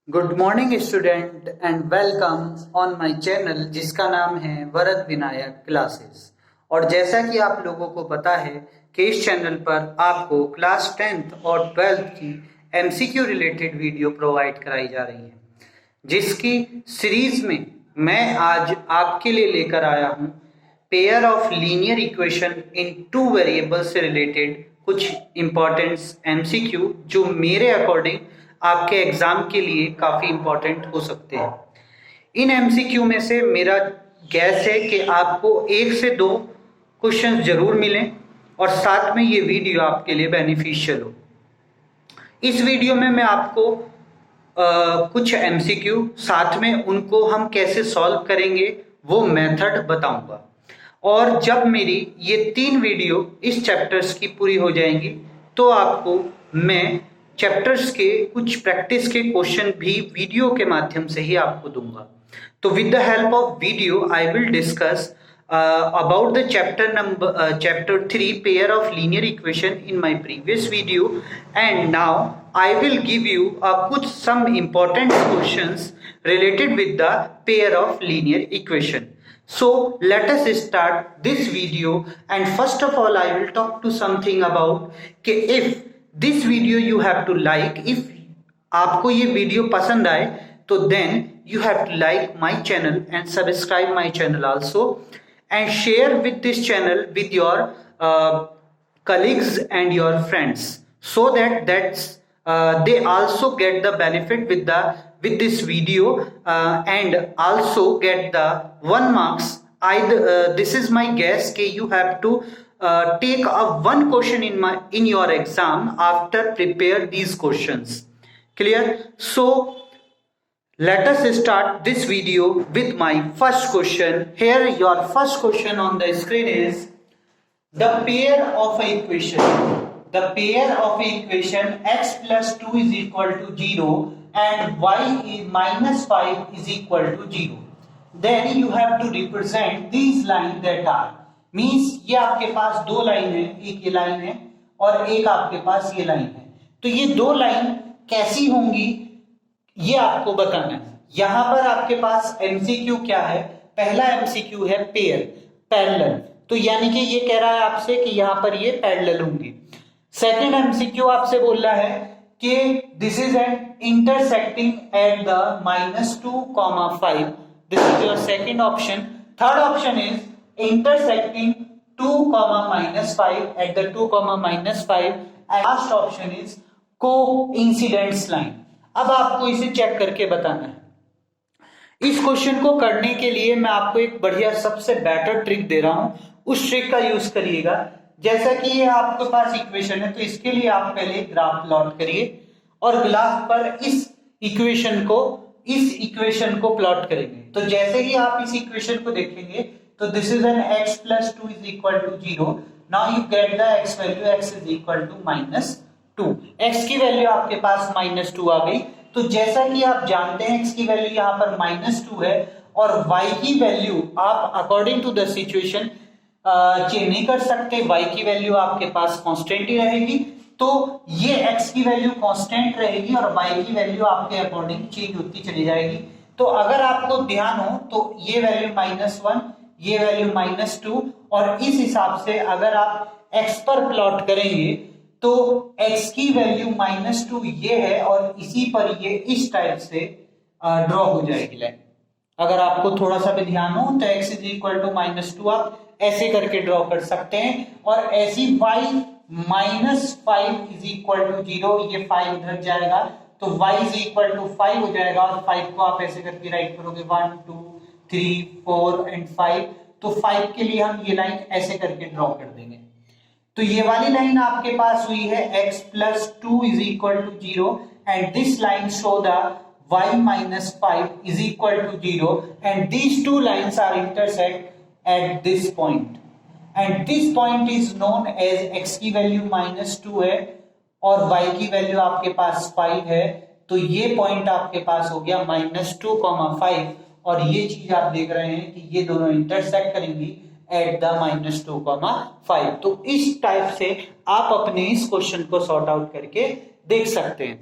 Good morning student and welcome on my channel जिसका नाम है वरद विनायक क्लासेस। और जैसा कि आप लोगों को पता है कि इस चैनल पर आपको क्लास 10th और 12th की एमसीक्यू रिलेटेड वीडियो प्रोवाइड कराई जा रही है, जिसकी सीरीज में मैं आज आपके लिए लेकर आया हूं pair of linear equation in two variables से रिलेटेड कुछ इंपॉर्टेंट एमसीक्यू जो मेरे अकॉर्डिंग आपके एग्जाम के लिए काफी इंपॉर्टेंट हो सकते हैं। इन एमसीक्यू में से मेरा गैस है कि आपको एक से दो क्वेश्चन जरूर मिलें और साथ में ये वीडियो आपके लिए बेनिफिशियल हो। इस वीडियो में मैं आपको कुछ एमसीक्यू साथ में उनको हम कैसे सॉल्व करेंगे वो मेथड बताऊंगा। और जब मेरी ये 3 वीडियो इस चैप्टर्स की पूरी हो जाएंगी तो आपको मैं चैप्टर्स के कुछ प्रैक्टिस के क्वेश्चन भी वीडियो के माध्यम से ही आपको दूंगा। तो with the help of video I will discuss about the chapter 3 pair of linear equation in my previous video, and now I will give you some important questions related with the pair of linear equation. So let us start this video, and first of all I will talk to something about कि if this video you have to like, if आपको ये video पसंद आए तो then you have to like my channel and subscribe my channel also, and share with this channel with your colleagues and your friends, so that they also get the benefit with this video, and also get the 1 marks. This is my guess कि you have to take one question in your exam after prepare these questions. Clear? So let us start this video with my first question. Here your first question on the screen is the pair of equation. The pair of equation x plus 2 is equal to 0 and y is minus 5 is equal to 0. Then you have to represent these lines that are. Means ये आपके पास दो line है, एक ये line है और एक आपके पास ये लाइन है। तो ये दो लाइन कैसी होंगी ये आपको बताना है। यहां पर आपके पास एमसीक्यू क्या है? पहला एमसीक्यू है पेयर, पैरेलल। तो यानी कि ये कह रहा है आपसे कि यहां पर ये पैरेलल होंगी। सेकंड एमसीक्यू आपसे बोल रहा है कि this is an intersecting at the -2, 5। This is your second option. Third option is intersecting 2, -5 at the 2, -5 and last option is coincidence line. अब आपको इसे चेक करके बताना है। इस क्वेश्चन को करने के लिए मैं आपको एक बढ़िया सबसे बेटर ट्रिक दे रहा हूं, उस ट्रिक का यूज करिएगा। जैसा कि ये आपके पास इक्वेशन है तो इसके लिए आप पहले ग्राफ प्लॉट करिए और ग्राफ पर इस इक्वेशन को प्लॉट करेंगे। तो जैसे ही आप इस इक्वेशन को देखेंगे तो this is an x plus 2 is equal to 0. Now you get the x value, x is equal to -2। x की वैल्यू आपके पास -2 आ गई। तो जैसा कि आप जानते हैं x की वैल्यू यहाँ पर -2 है और y की वैल्यू आप according to the situation change नहीं कर सकते। y की वैल्यू आपके पास कांस्टेंट ही रहेगी, तो ये x की वैल्यू कांस्टेंट रहेगी और y की वैल्यू आपके अकॉर्डिंग चेंज होती चली जाएगी। तो अगर आपको ध्यान हो तो ये वैल्यू -1, ये वैल्यू -2, और इस हिसाब से अगर आप x पर प्लॉट करेंगे तो x की वैल्यू -2 ये है और इसी पर ये इस टाइप से ड्रॉ हो जाएगी लाइन। अगर आपको थोड़ा सा भी ध्यान हो तो x इज इक्वल टू -2 आप ऐसे करके ड्रॉ कर सकते हैं, और ऐसी y -5 इज इक्वल टू 0, ये 5 इधर जाएगा तो y इज इक्वल टू 5 हो जाएगा, और 5 को आप ऐसे करके राइट करोगे 1 2 3 4 एंड 5। तो 5 के लिए हम ये लाइन ऐसे करके ड्रॉ कर देंगे। तो ये वाली लाइन आपके पास हुई है x plus 2 is equal to 0, and this line show the y minus 5 is equal to 0, and these two lines are intersect at this point, and this point is known as x की value -2 है और y की value आपके पास 5 है। तो ये point आपके पास हो गया -2, 5, और ये चीज आप देख रहे हैं कि ये दोनों इंटरसेक्ट करेंगी एट द -2, 5। तो इस टाइप से आप अपने इस क्वेश्चन को सॉर्ट आउट करके देख सकते हैं।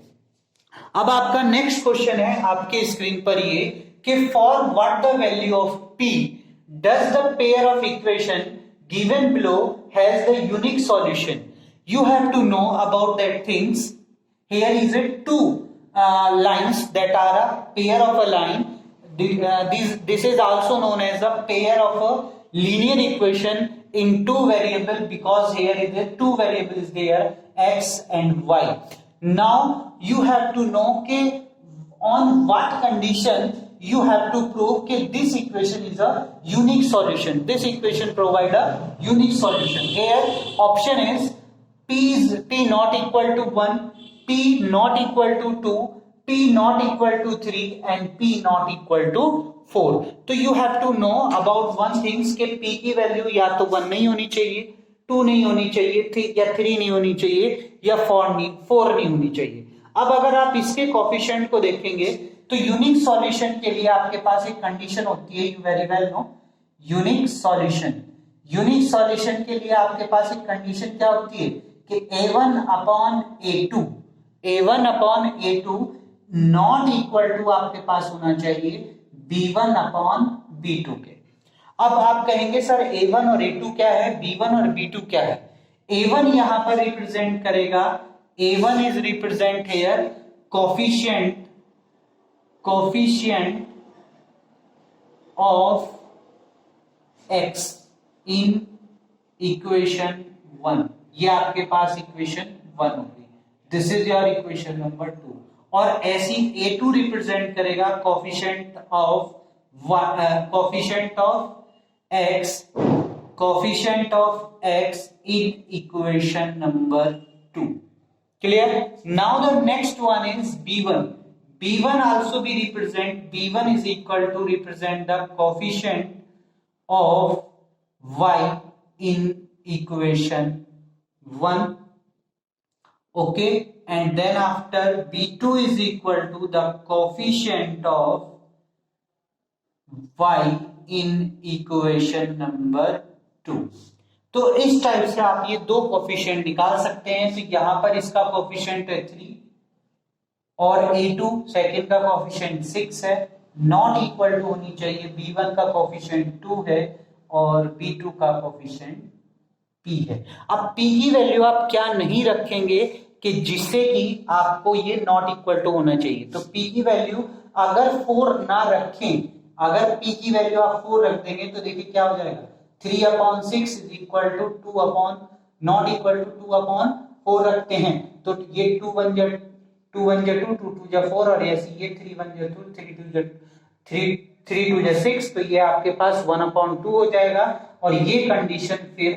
अब आपका नेक्स्ट क्वेश्चन है आपके स्क्रीन पर ये कि for what the value of p does the pair of equation given below has the unique solution. You have to know about that things. Here is it two lines that are a pair of a line. This is also known as the pair of a linear equation in two variable, because here is the two variables there, x and y. Now you have to know कि on what condition you have to prove कि this equation is a unique solution. This equation provide a unique solution. Here option is p not equal to 1, p not equal to 2, p not equal to 3 and p not equal to 4. तो you have to know about one things कि p की value या तो 1 नहीं होनी चाहिए, 2 नहीं होनी चाहिए, या 3 नहीं होनी चाहिए, या 4 नहीं होनी चाहिए. अब अगर आप इसके कोफिशिएंट को देखेंगे तो यूनिक सॉल्यूशन के लिए आपके पास एक कंडीशन होती है, you very well know. Unique solution के लिए आपके पास एक कंडीशन क्या होती है कि a1 upon a2 not equal to आपके पास होना चाहिए b1 अपॉन b2 के. अब आप कहेंगे सर a1 और a2 क्या है, b1 और b2 क्या है. a1 यहां पर रिप्रेजेंट करेगा, a1 is represent here coefficient of x in equation 1. ये आपके पास इक्वेशन 1 होगी. This is your equation number 2. और ऐसी a2 रिप्रेजेंट करेगा coefficient of x in equation number 2. Clear. Now the next one is b1 also be represent, b1 is equal to represent the coefficient of y in equation 1. Okay, and then after b2 is equal to the coefficient of y in equation number 2. तो इस type से आप ये दो coefficient निकाल सकते हैं. तो यहां पर इसका कोफिशिएंट है 3 और a2 सेकेंड का कोफिशिएंट 6 है. नॉट इक्वल टू होनी चाहिए, b1 का कोफिशिएंट 2 है और b2 का कोफिशिएंट p है. अब p की वैल्यू आप क्या नहीं रखेंगे कि जिससे कि आपको ये नॉट इक्वल टू होना चाहिए. तो p की वैल्यू अगर 4 ना रखें, अगर p की वैल्यू आप 4 रख देंगे तो देखिए क्या हो जाएगा, 3/6 is equal to 2 upon not equal to 2 upon 4 रखते हैं तो ये 2 1 जा 2 1 जा 2 2 2 जा 4 और ऐसे ये 3 1 जा 2 3 2 जा 3 2 जा 6. तो ये आपके पास 1/2 हो जाएगा और ये कंडीशन फिर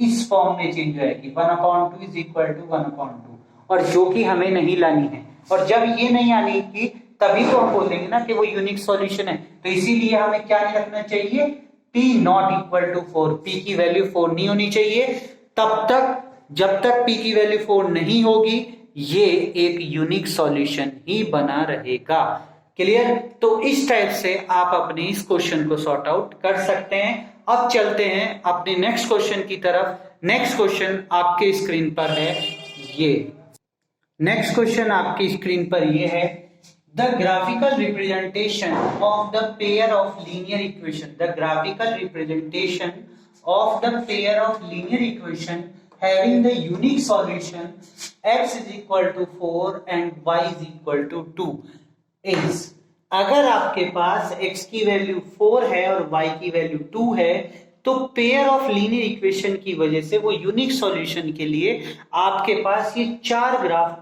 इस फॉर्म में चेंज हो जाएगी, 1/2 इज इक्वल टू 1/2, और जो कि हमें नहीं लानी है. और जब ये नहीं आनी थी तभी तो हम बोलेंगे ना कि वो यूनिक सॉल्यूशन है. तो इसीलिए हमें क्या नहीं रखना चाहिए, p not equal to 4. p की वैल्यू 4 नहीं होनी चाहिए तब तक जब तक p की वैल्यू 4 नहीं होगी ये एक यूनिक सॉल्यूशन ही बना रहेगा. क्लियर. तो इस टाइप से आप अपने इस क्वेश्चन को सॉर्ट आउट कर सकते हैं. अब चलते हैं अपने नेक्स्ट क्वेश्चन की तरफ. नेक्स्ट क्वेश्चन आपके स्क्रीन पर है ये. नेक्स्ट क्वेश्चन आपकी स्क्रीन पर ये है, the graphical representation of the pair of linear equation. The graphical representation of the pair of linear equation having the unique solution x is equal to 4 and y is equal to 2 is, अगर आपके पास x की value 4 है और y की value 2 है तो pair of linear equation की वजह से वो यूनिक सॉल्यूशन के लिए आपके पास ये 4 ग्राफ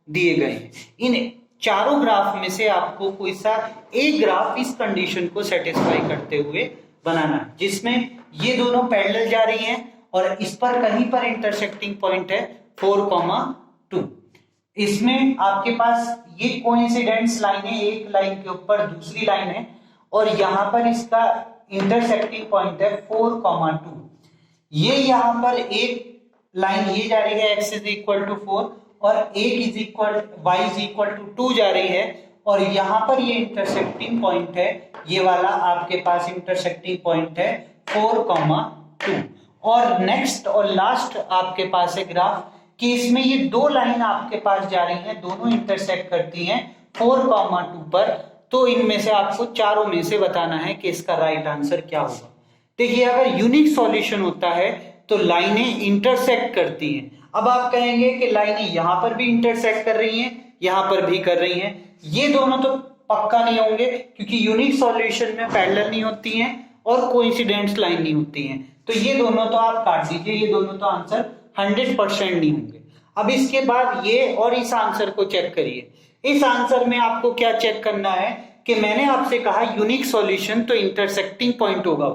दिए गए हैं. इन चारों ग्राफ में से आपको कोई सा एक ग्राफ इस कंडीशन को सेटिस्फाई करते हुए बनाना है जिसमें ये दोनों पैरेलल जा रही हैं और इस पर कहीं पर इंटरसेक्टिंग पॉइंट है 4,2. इसमें आपके पास ये कोइंसिडेंस लाइन है, एक लाइन के ऊपर दूसरी लाइन है और यहां पर इसका इंटरसेक्टिंग पॉइंट है 4,2. ये यहां पर एक लाइन ये जा रही है x इज इक्वल टू 4 और एक is equal y is equal to 2 जा रही है और यहां पर ये इंटरसेक्टिंग पॉइंट है, ये वाला आपके पास इंटरसेक्टिंग पॉइंट है 4,2. और नेक्स्ट और लास्ट आपके पास है ग्राफ, कि इसमें ये दो लाइन आपके पास जा रही हैं, दोनों इंटरसेक्ट करती हैं 4,2 पर, तो इनमें से आपको चारों में से बताना है कि इसका राइट आंसर क्या होगा। देखिए अगर यूनिक सॉल्यूशन होता है तो लाइनें इंटरसेक्ट करती हैं। अब आप कहेंगे कि लाइनें यहां पर भी इंटरसेक्ट कर रही हैं, यहां पर भी कर रही हैं, ये दोनों तो पक्का नहीं होंगे क्योंकि यूनिक सॉल्यूशन में पैरेलल नहीं होती हैं और कोइंसिडेंस लाइन नहीं होती हैं, तो ये दोनों तो आप काट दीजिए, ये दोनों तो आंसर 100% नहीं होंगे। अब इसके बाद ये और इस आंसर को चेक करिए। इस आंसर में आपको क्या चेक करना है कि मैंने आपसे कहा यूनिक सॉल्यूशन तो इंटरसेक्टिंग पॉइंट होगा,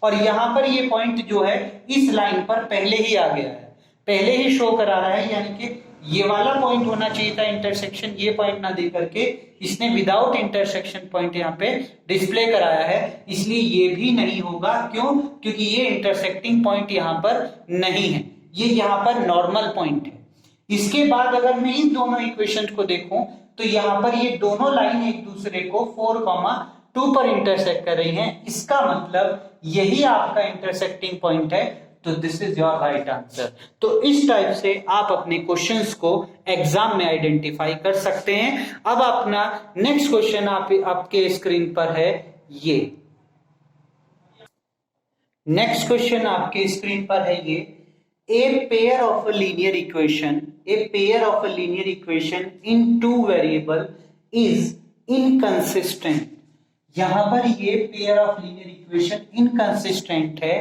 और यहां पर ये पॉइंट जो है इस लाइन पर पहले ही आ गया है, पहले ही शो करा रहा है, यानी कि ये वाला पॉइंट होना चाहिए था इंटरसेक्शन, ये पॉइंट ना दे करके इसने विदाउट इंटरसेक्शन पॉइंट यहाँ पे डिस्प्ले कराया है, इसलिए ये भी नहीं होगा। क्यों? क्योंकि ये इंटरसेक्टिंग पॉइंट यहाँ पर नहीं है, ये यहाँ पर नॉर्मल पॉइंट है। इसके बाद अगर मैं इन दोनों इक्वेशन को देखूं तो यहाँ पर ये दोनों लाइन एक दूसरे को 4,2 पर इंटरसेक्ट कर रही हैं, इसका मतलब यही आपका इंटरसेक्टिंग पॉइंट है, तो this is your right answer. तो इस टाइप से आप अपने क्वेश्चंस को एग्जाम में आइडेंटिफाई कर सकते हैं। अब अपना नेक्स्ट क्वेश्चन आपके स्क्रीन पर है ये। नेक्स्ट क्वेश्चन आपके स्क्रीन पर है ये, a pair of a linear equation in two variable is inconsistent। यहां पर ये pair of linear equation inconsistent है,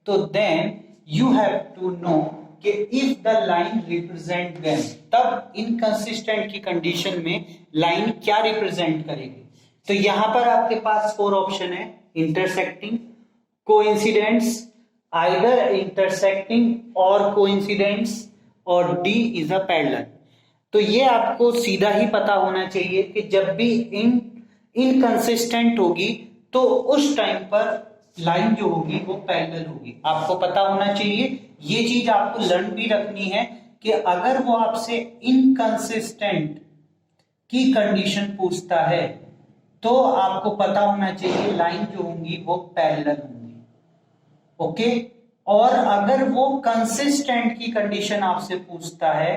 तो then you have to know कि if the line represent them, तब इनकंसिस्टेंट की कंडीशन में लाइन क्या रिप्रेजेंट करेगी। तो यहां पर आपके पास 4 ऑप्शन है, intersecting, coincidence, either intersecting or coincidence, और D is a parallel। तो ये आपको सीधा ही पता होना चाहिए कि जब भी इनकंसिस्टेंट होगी तो उस टाइम पर लाइन जो होगी वो पैरेलल होगी, आपको पता होना चाहिए। ये चीज आपको लर्न भी रखनी है कि अगर वो आपसे इनकंसिस्टेंट की कंडीशन पूछता है तो आपको पता होना चाहिए लाइन जो होंगी वो पैरेलल होंगी, ओके। और अगर वो कंसिस्टेंट की कंडीशन आपसे पूछता है,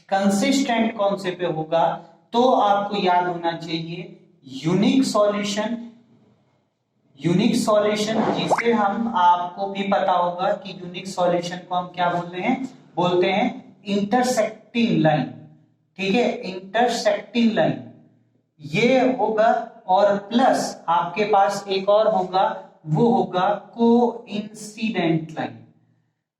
कंसिस्टेंट कौन से पे होगा, तो आपको याद होना चाहिए यूनिक सॉल्यूशन, यूनिक सॉल्यूशन जिसे हम, आपको भी पता होगा कि यूनिक सॉल्यूशन को हम क्या बोलते हैं इंटरसेक्टिंग लाइन, ठीक है, इंटरसेक्टिंग लाइन ये होगा। और प्लस आपके पास एक और होगा, वो होगा कोइंसिडेंट लाइन,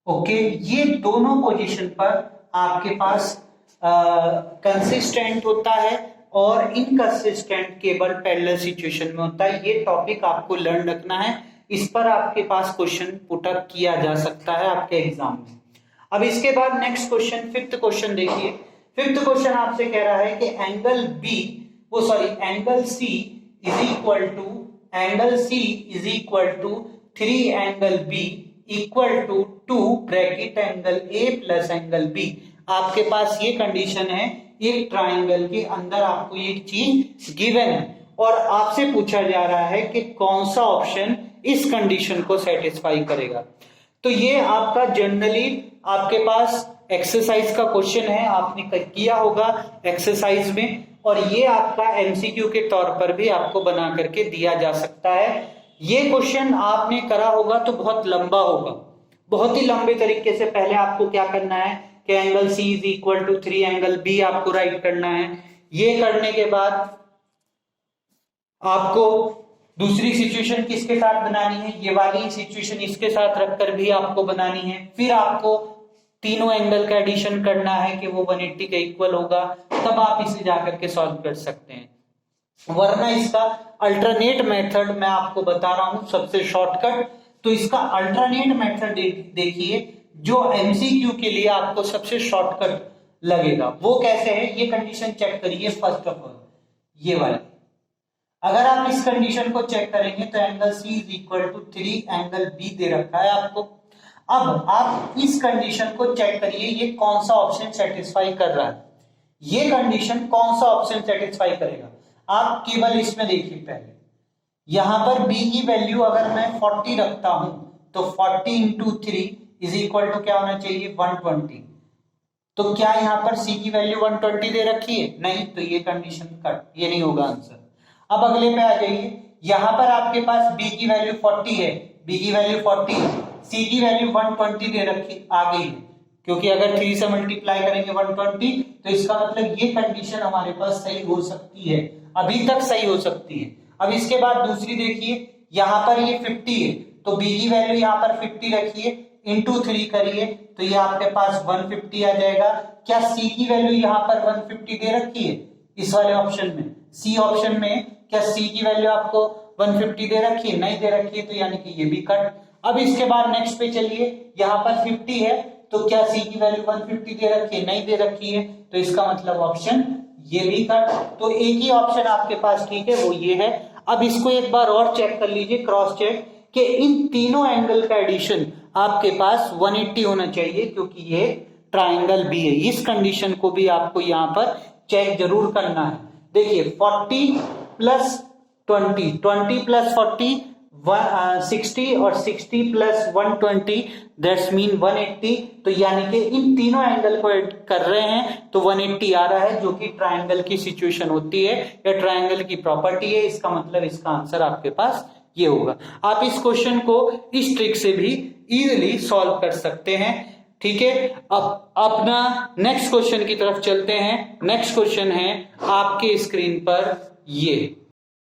ओके। ये दोनों पोजीशन पर आपके पास कंसिस्टेंट होता है और इनकंसिस्टेंट केवल पैरेलल सिचुएशन में होता है। ये टॉपिक आपको लर्न रखना है, इस पर आपके पास क्वेश्चन पुट अप किया जा सकता है आपके एग्जाम में। अब इसके बाद नेक्स्ट क्वेश्चन, फिफ्थ क्वेश्चन देखिए। फिफ्थ क्वेश्चन आपसे कह रहा है कि angle C is equal to 3 angle B equal to 2 bracket angle A plus angle B। आपके पास ये कंडीशन है, एक ट्राइंगल के अंदर आपको एक चीज गिवन है और आपसे पूछा जा रहा है कि कौन सा ऑप्शन इस कंडीशन को सेटिस्फाई करेगा। तो ये आपका जनरली आपके पास एक्सरसाइज का क्वेश्चन है, आपने किया होगा एक्सरसाइज में, और ये आपका एमसीक्यू के तौर पर भी आपको बना करके दिया जा सकता है। ये क्वेश्चन आपने करा होगा तो बहुत लंबा होगा, बहुत ही लंबे तरीके से। पहले आपको क्या करना है कि angle C is equal to 3 angle B आपको राइट करना है। ये करने के बाद आपको दूसरी सिचुएशन किसके साथ बनानी है, ये वाली सिचुएशन इसके साथ रखकर भी आपको बनानी है। फिर आपको तीनों एंगल का एडिशन करना है कि वो 180 के इक्वल होगा, तब आप इसे जाकर के सॉल्व कर सकते हैं। वरना इसका अल्टरनेट मेथड मैं आपको बता रहा हूं सबसे शॉर्टकट। तो इसका अल्टरनेट मेथड देखिए जो एमसीक्यू के लिए आपको सबसे शॉर्टकट लगेगा, वो कैसे है ये कंडीशन चेक करिए। फर्स्ट ऑफ ऑल ये वाली, अगर आप इस कंडीशन को चेक करेंगे तो angle C is equal to 3 angle B दे रखा है आपको। अब आप इस कंडीशन को चेक करिए, ये कौन सा ऑप्शन सेटिस्फाई कर रहा है, ये कंडीशन कौन सा ऑप्शन सेटिस्फाई करेगा। आप केवल इसमें देखिए, पहले यहां पर B की वैल्यू अगर मैं 40 रखता हूं तो 40 इंटू 3 इज इक्वल टू क्या होना चाहिए 120। तो क्या यहाँ पर सी की वैल्यू 120 दे रखी है? नहीं, तो ये कंडीशन कट, ये नहीं होगा आंसर। अब अगले पे आ जाइए, यहाँ पर आपके पास बी की वैल्यू 40 है, बी की वैल्यू 40, सी की वैल्यू 120 दे रखी आ गई है, क्योंकि अगर 3 से मल्टीप्लाई करेंगे 120, तो इसका मतलब ये कंडीशन हमारे पास सही हो सकती है, अभी तक सही हो सकती है। अब इसके बाद दूसरी देखिए, यहाँ पर ये 50 है, तो बी की वैल्यू यहाँ पर 50 रखिए, इंटू 3 करिए, तो ये आपके पास 150 आ जाएगा। क्या सी की वैल्यू यहाँ पर 150 दे रखी है इस वाले ऑप्शन में? सी ऑप्शन में क्या सी की वैल्यू आपको 150 दे रखी है? नहीं दे रखी है, तो यानी कि ये भी कट। अब इसके बाद नेक्स्ट पे चलिए, यहाँ पर 50 है, तो क्या सी की वैल्यू 150 दे रखी है? नहीं दे रखी है, तो इसका मतलब ऑप्शन ये भी कट। तो एक ही ऑप्शन आपके पास ठीक है, वो ये है। अब इसको एक बार और चेक कर लीजिए, क्रॉस चेक, कि इन तीनों एंगल का एडिशन आपके पास 180 होना चाहिए, क्योंकि ये ट्राइंगल भी है। इस कंडीशन को भी आपको यहाँ पर चेक जरूर करना है। देखिए 40 प्लस 20, 20 प्लस 40 60, और 60 प्लस 120 दैट्स मीन 180। तो यानी कि इन तीनों एंगल को ऐड कर रहे हैं तो 180 आ रहा है, जो कि ट्राइंगल की सिचुएशन होती है या ट्राइंगल की प्रॉपर्टी है। इसका मतलब इसका आंसर आपके पास ये होगा। आप इस क्वेश्चन को इस ट्रिक से भी इजीली सॉल्व कर सकते हैं। ठीक है, अब अपना नेक्स्ट क्वेश्चन की तरफ चलते हैं। नेक्स्ट क्वेश्चन है आपके स्क्रीन पर ये।